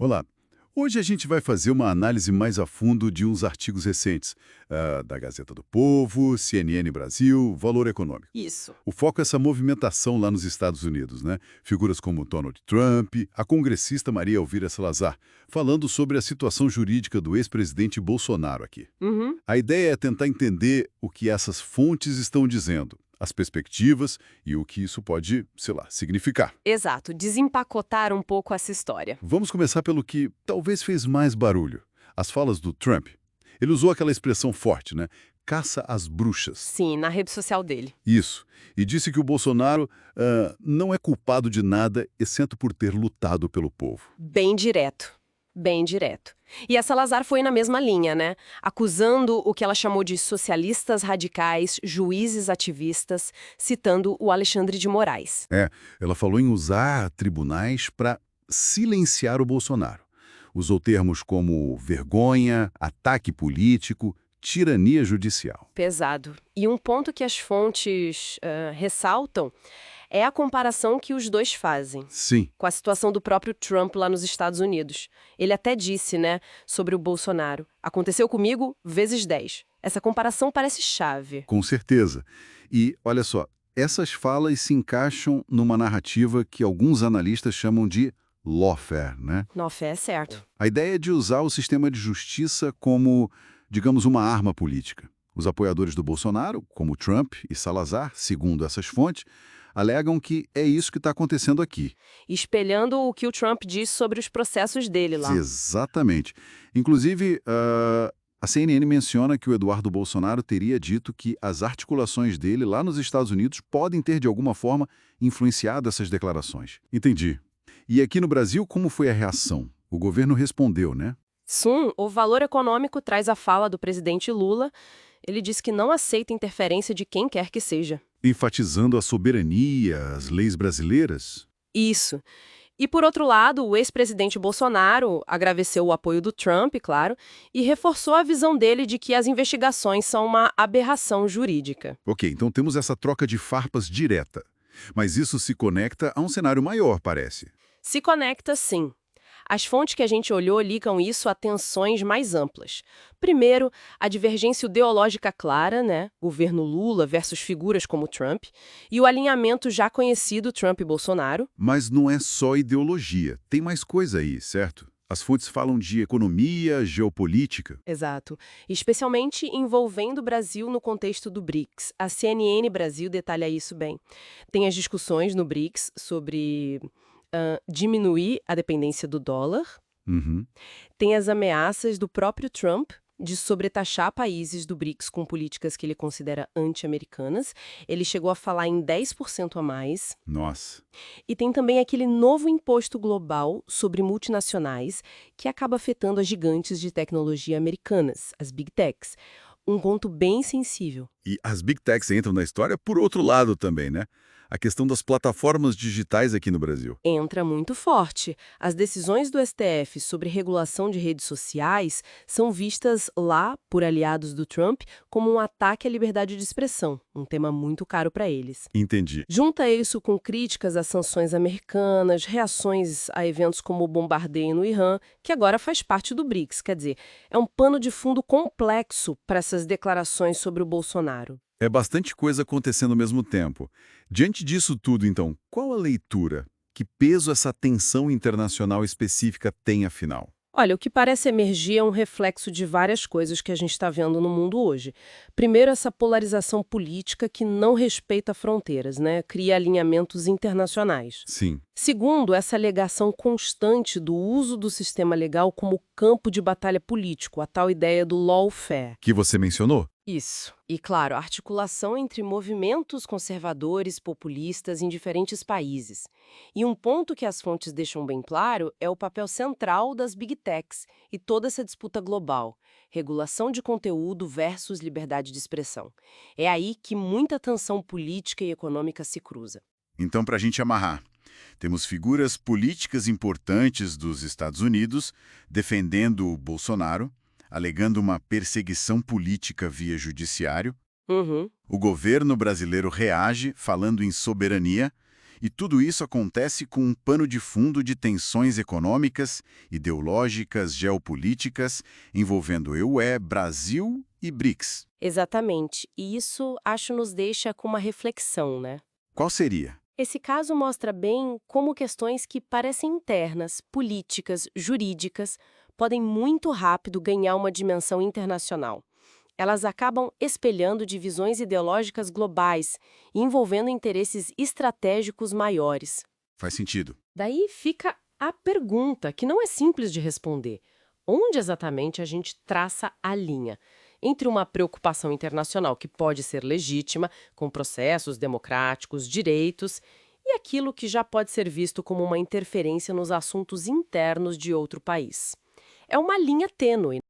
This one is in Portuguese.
Olá. Hoje a gente vai fazer uma análise mais a fundo de uns artigos recentes, da Gazeta do Povo, CNN Brasil, Valor Econômico. Isso. O foco é essa movimentação lá nos Estados Unidos, né? Figuras como Donald Trump, a congressista Maria Elvira Salazar, falando sobre a situação jurídica do ex-presidente Bolsonaro aqui. Uhum. A ideia é tentar entender o que essas fontes estão dizendo, as perspectivas e o que isso pode, sei lá, significar. Exato, desempacotar um pouco essa história. Vamos começar pelo que talvez fez mais barulho. As falas do Trump. Ele usou aquela expressão forte, né? Caça às bruxas. Sim, na rede social dele. Isso. E disse que o Bolsonaro não é culpado de nada, exceto por ter lutado pelo povo. Bem direto. Bem direto. E a Salazar foi na mesma linha, né? Acusando o que ela chamou de socialistas radicais, juízes ativistas, citando o Alexandre de Moraes. Ela falou em usar tribunais para silenciar o Bolsonaro. Usou termos como vergonha, ataque político, tirania judicial. Pesado. E um ponto que as fontes ressaltam é a comparação que os dois fazem Sim, com a situação do próprio Trump lá nos Estados Unidos. Ele até disse, né, sobre o Bolsonaro: aconteceu comigo vezes 10. Essa comparação parece chave. com certeza. E, olha só, essas falas se encaixam numa narrativa que alguns analistas chamam de lawfare, né? Nossa, é certo. A ideia é de usar o sistema de justiça como, digamos, uma arma política. Os apoiadores do Bolsonaro, como Trump e Salazar, segundo essas fontes, alegam que é isso que está acontecendo aqui. Espelhando o que o Trump disse sobre os processos dele lá. Exatamente. Inclusive, a CNN menciona que o Eduardo Bolsonaro teria dito que as articulações dele lá nos Estados Unidos podem ter, de alguma forma, influenciado essas declarações. Entendi. E aqui no Brasil, como foi a reação? O governo respondeu, né? O Valor Econômico traz a fala do presidente Lula. Ele diz que não aceita interferência de quem quer que seja. Enfatizando a soberania, as leis brasileiras? Isso. E, por outro lado, o ex-presidente Bolsonaro agradeceu o apoio do Trump, claro, e reforçou a visão dele de que as investigações são uma aberração jurídica. Ok, então temos essa troca de farpas direta. Mas isso se conecta a um cenário maior, parece. Se conecta, sim. As fontes que a gente olhou ligam isso a tensões mais amplas. Primeiro, a divergência ideológica clara, né? Governo Lula versus figuras como Trump, e o alinhamento já conhecido Trump e Bolsonaro. Mas não é só ideologia. Tem mais coisa aí, certo? As fontes falam de economia, geopolítica. Exato. Especialmente envolvendo o Brasil no contexto do BRICS. A CNN Brasil detalha isso bem. Tem as discussões no BRICS sobre diminuir a dependência do dólar. Uhum. Tem as ameaças do próprio Trump de sobretaxar países do BRICS com políticas que ele considera anti-americanas. Ele chegou a falar em 10% a mais. Nossa. E tem também aquele novo imposto global sobre multinacionais que acaba afetando as gigantes de tecnologia americanas, as Big Techs. Um ponto bem sensível. E as Big Techs entram na história por outro lado também, né? A questão das plataformas digitais aqui no Brasil. Entra muito forte. As decisões do STF sobre regulação de redes sociais são vistas lá, por aliados do Trump, como um ataque à liberdade de expressão, um tema muito caro para eles. Entendi. Junta isso com críticas às sanções americanas, reações a eventos como o bombardeio no Irã, que agora faz parte do BRICS. Quer dizer, é um pano de fundo complexo para essas declarações sobre o Bolsonaro. É bastante coisa acontecendo ao mesmo tempo. Diante disso tudo, então, qual a leitura? Que peso essa tensão internacional específica tem, afinal? Olha, o que parece emergir é um reflexo de várias coisas que a gente está vendo no mundo hoje. Primeiro, essa polarização política que não respeita fronteiras, né? Cria alinhamentos internacionais. Sim. Segundo, essa alegação constante do uso do sistema legal como campo de batalha político, a tal ideia do lawfare. Que você mencionou? Isso. E, claro, a articulação entre movimentos conservadores populistas em diferentes países. E um ponto que as fontes deixam bem claro é o papel central das Big Techs e toda essa disputa global. Regulação de conteúdo versus liberdade de expressão. É aí que muita tensão política e econômica se cruza. Então, para a gente amarrar, temos figuras políticas importantes dos Estados Unidos defendendo o Bolsonaro, alegando uma perseguição política via judiciário. Uhum. O governo brasileiro reage, falando em soberania, E tudo isso acontece com um pano de fundo de tensões econômicas, ideológicas, geopolíticas, envolvendo UE, Brasil e BRICS. Exatamente. E isso, acho, nos deixa com uma reflexão, né? Qual seria? Esse caso mostra bem como questões que parecem internas, políticas, jurídicas, podem muito rápido ganhar uma dimensão internacional. Elas acabam espelhando divisões ideológicas globais e envolvendo interesses estratégicos maiores. Faz sentido. Daí fica a pergunta, que não é simples de responder. Onde exatamente a gente traça a linha entre uma preocupação internacional que pode ser legítima, com processos democráticos, direitos, e aquilo que já pode ser visto como uma interferência nos assuntos internos de outro país? É uma linha tênue.